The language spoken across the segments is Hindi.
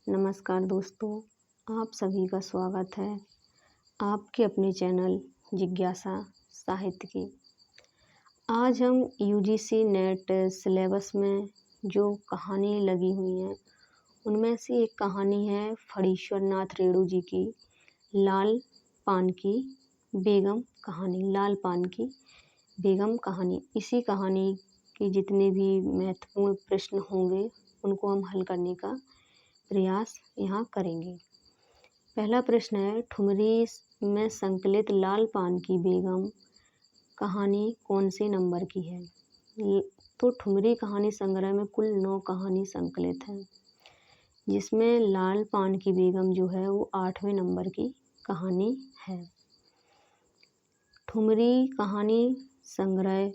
नमस्कार दोस्तों, आप सभी का स्वागत है आपके अपने चैनल जिज्ञासा साहित्य की। आज हम यूजीसी नेट सिलेबस में जो कहानी लगी हुई हैं उनमें से एक कहानी है फणीश्वर नाथ रेणु जी की लाल पान की बेगम कहानी। लाल पान की बेगम कहानी, इसी कहानी के जितने भी महत्वपूर्ण प्रश्न होंगे उनको हम हल करने का प्रयास यहाँ करेंगे। पहला प्रश्न है, ठुमरी में संकलित लाल पान की बेगम कहानी कौन से नंबर की है? तो ठुमरी कहानी संग्रह में कुल 9 कहानी संकलित हैं, जिसमें लाल पान की बेगम जो है वो 8वें नंबर की कहानी है। ठुमरी कहानी संग्रह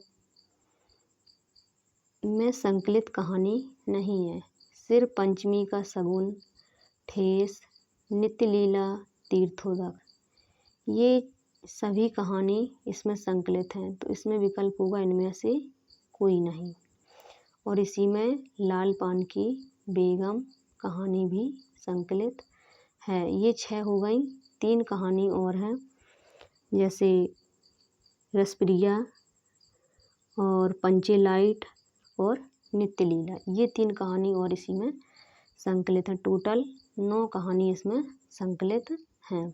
में संकलित कहानी नहीं है। सिर पंचमी का शगुन, ठेस, नित्य लीला, तीर्थोदक, ये सभी कहानी इसमें संकलित हैं। तो इसमें विकल्प होगा इनमें से कोई नहीं। और इसी में लाल पान की बेगम कहानी भी संकलित है। ये 6 हो गई। 3 कहानी और हैं, जैसे रसप्रिया और पंचेलाइट और नित्य लीला। ये 3 कहानी और इसी में संकलित हैं। टोटल 9 कहानी इसमें संकलित हैं।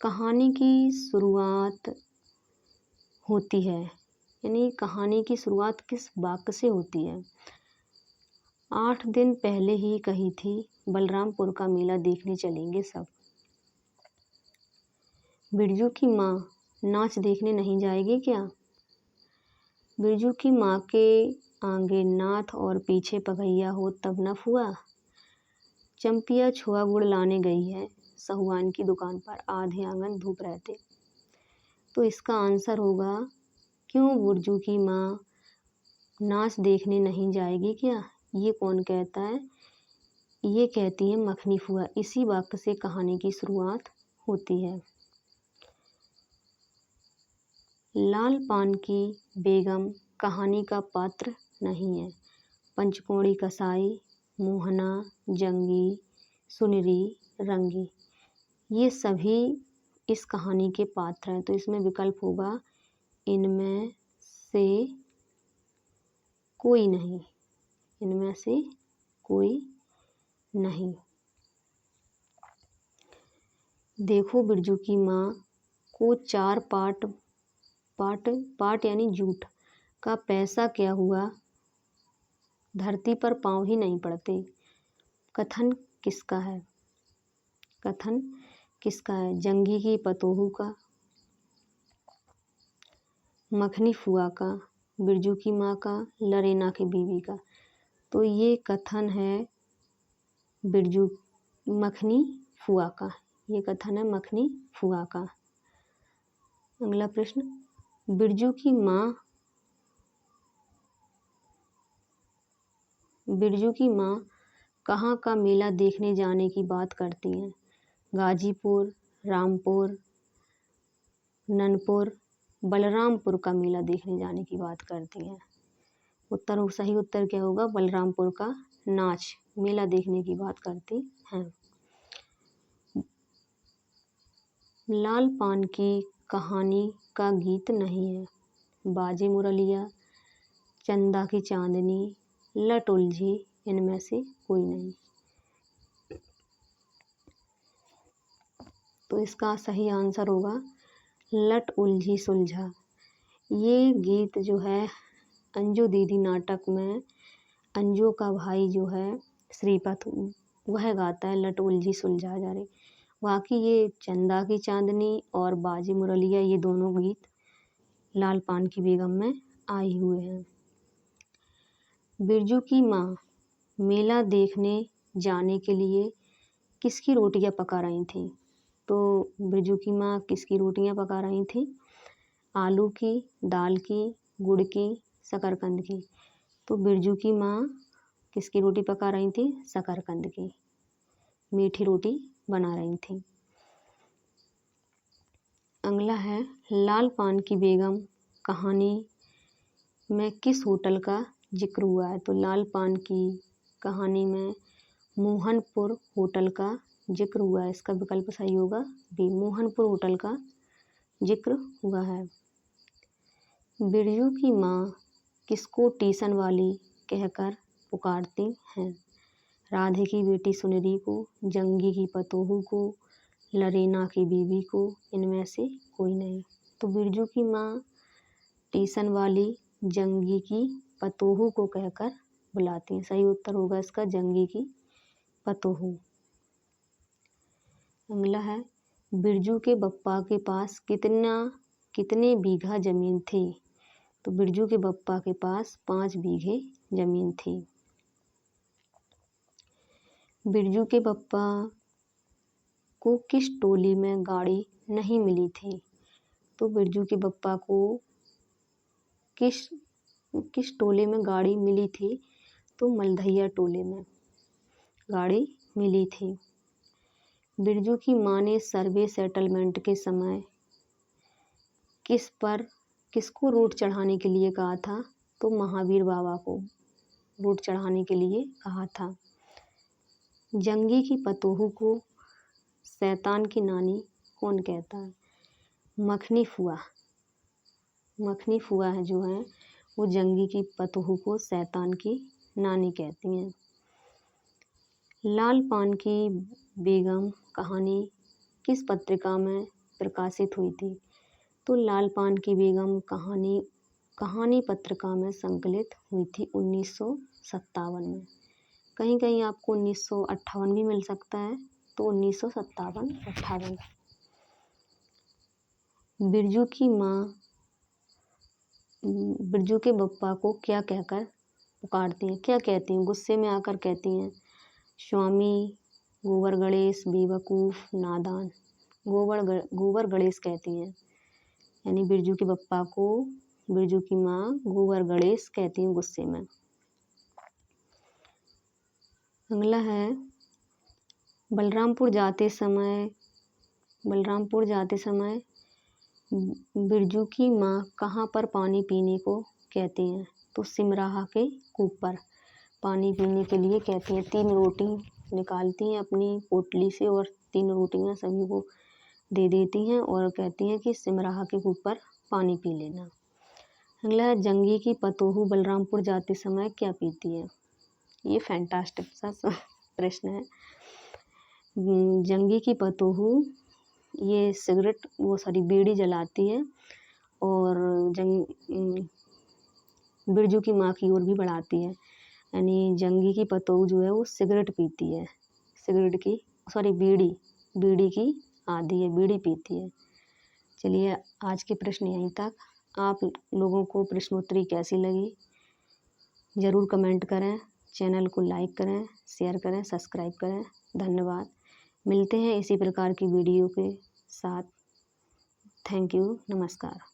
कहानी की शुरुआत होती है, यानी कहानी की शुरुआत किस वाक्य से होती है? 8 दिन पहले ही कही थी बलरामपुर का मेला देखने चलेंगे सब। बिरजू की माँ नाच देखने नहीं जाएगी क्या? बिरजू की माँ के आगे नाथ और पीछे पगैया हो तब न फुआ। चंपिया छुआ गुड़ लाने गई है सहुआन की दुकान पर, आधे आंगन धूप रहते। तो इसका आंसर होगा, क्यों बिरजू की माँ नाच देखने नहीं जाएगी क्या? ये कौन कहता है? ये कहती है मखनी फुआ। इसी वाक्य से कहानी की शुरुआत होती है। लाल पान की बेगम कहानी का पात्र नहीं है। पंचकोणी कसाई, मोहना, जंगी, सुनरी, रंगी, ये सभी इस कहानी के पात्र हैं। तो इसमें विकल्प होगा इनमें से कोई नहीं। इनमें से कोई नहीं। देखो बिरजू की माँ को 4 पाट यानी जूठ का पैसा क्या हुआ, धरती पर पाँव ही नहीं पड़ते। कथन किसका है? कथन किसका है? जंगी की पतोहू का, मखनी फुआ का, बिरजू की माँ का, लरेना की बीवी का। तो ये कथन है मखनी फुआ का। ये कथन है मखनी फुआ का। अगला प्रश्न, बिरजू की माँ कहाँ का मेला देखने जाने की बात करती हैं? गाजीपुर, रामपुर, ननपुर, बलरामपुर का मेला देखने जाने की बात करती हैं। सही उत्तर क्या होगा? बलरामपुर का नाच मेला देखने की बात करती हैं। लाल पान की कहानी का गीत नहीं है। बाजे मुरलिया, चंदा की चांदनी, लट उलझी, इनमें से कोई नहीं। तो इसका सही आंसर होगा लट उलझी सुलझा। ये गीत जो है अंजू दीदी नाटक में अंजू का भाई जो है श्रीपत, वह गाता है लट उलझी सुलझा जा रे। बाकी ये चंदा की चांदनी और बाजी मुरलिया, ये दोनों गीत लाल पान की बेगम में आए हुए हैं। बिरजू की माँ मेला देखने जाने के लिए किसकी रोटियां पका रही थी? तो बिरजू की माँ किसकी रोटियां पका रही थी? आलू की, दाल की, गुड़ की, शकरकंद की। तो बिरजू की माँ किसकी रोटी पका रही थी? शकरकंद की, मीठी रोटी बना रही थी। अगला है, लाल पान की बेगम कहानी में किस होटल का जिक्र हुआ है? तो लाल पान की कहानी में मोहनपुर होटल का जिक्र हुआ है। इसका विकल्प सही होगा बी, मोहनपुर होटल का जिक्र हुआ है। बिरजू की माँ किसको टीसन वाली कहकर पुकारती हैं? राधे की बेटी सुनरी को, जंगी की पतोहू को, लरेना की बीवी को, इनमें से कोई नहीं। तो बिरजू की माँ टीसन वाली जंगी की पतोहू को कहकर बुलाती हैं। सही उत्तर होगा इसका जंगी की पतोहू। अगला है, बिरजू के बप्पा के पास कितने बीघा जमीन थी? तो बिरजू के बप्पा के पास 5 बीघे जमीन थी। बिरजू के बप्पा को किस टोली में गाड़ी नहीं मिली थी? तो बिरजू के बप्पा को किस टोले में गाड़ी मिली थी? तो मलधैया टोले में गाड़ी मिली थी। बिरजू की माँ ने सर्वे सेटलमेंट के समय किसको रूट चढ़ाने के लिए कहा था? तो महावीर बाबा को रूट चढ़ाने के लिए कहा था। जंगी की पतोहू को शैतान की नानी कौन कहता है? मखनी फुआ है जो है वो जंगी की पतोहू को शैतान की नानी कहती हैं। लाल पान की बेगम कहानी किस पत्रिका में प्रकाशित हुई थी? तो लाल पान की बेगम कहानी पत्रिका में संकलित हुई थी 1957 में। कहीं कहीं आपको 1958 भी मिल सकता है, तो 1957-58। बिरजू की माँ बिरजू के बप्पा को क्या कहकर पुकारती हैं? क्या कहती हैं? गुस्से में आकर कहती हैं स्वामी, गोबर गणेश, बेवकूफ़, नादान। गोबर गणेश कहती हैं, यानी बिरजू के बप्पा को बिरजू की माँ गोबर गणेश कहती हैं गुस्से में। अगला है, बलरामपुर जाते समय बिरजू की माँ कहाँ पर पानी पीने को कहती हैं? तो सिमराहा के कूप पर पानी पीने के लिए कहती हैं। 3 रोटी निकालती हैं अपनी पोटली से और 3 रोटियां सभी को दे देती हैं और कहती हैं कि सिमराहा के कूप पर पानी पी लेना। अगला है, जंगी की पतोहू बलरामपुर जाते समय क्या पीती है? ये फैंटास्टिक सा प्रश्न है। जंगी की पतोहू ये बीड़ी जलाती है और बिरजू की माँ की ओर भी बढ़ाती है। यानी जंगी की पतोहू जो है वो सिगरेट पीती है, बीड़ी की आदी है, बीड़ी पीती है। चलिए आज के प्रश्न यहीं तक। आप लोगों को प्रश्नोत्तरी कैसी लगी ज़रूर कमेंट करें। चैनल को लाइक करें, शेयर करें, सब्सक्राइब करें। धन्यवाद। मिलते हैं इसी प्रकार की वीडियो के साथ। Thank you. नमस्कार।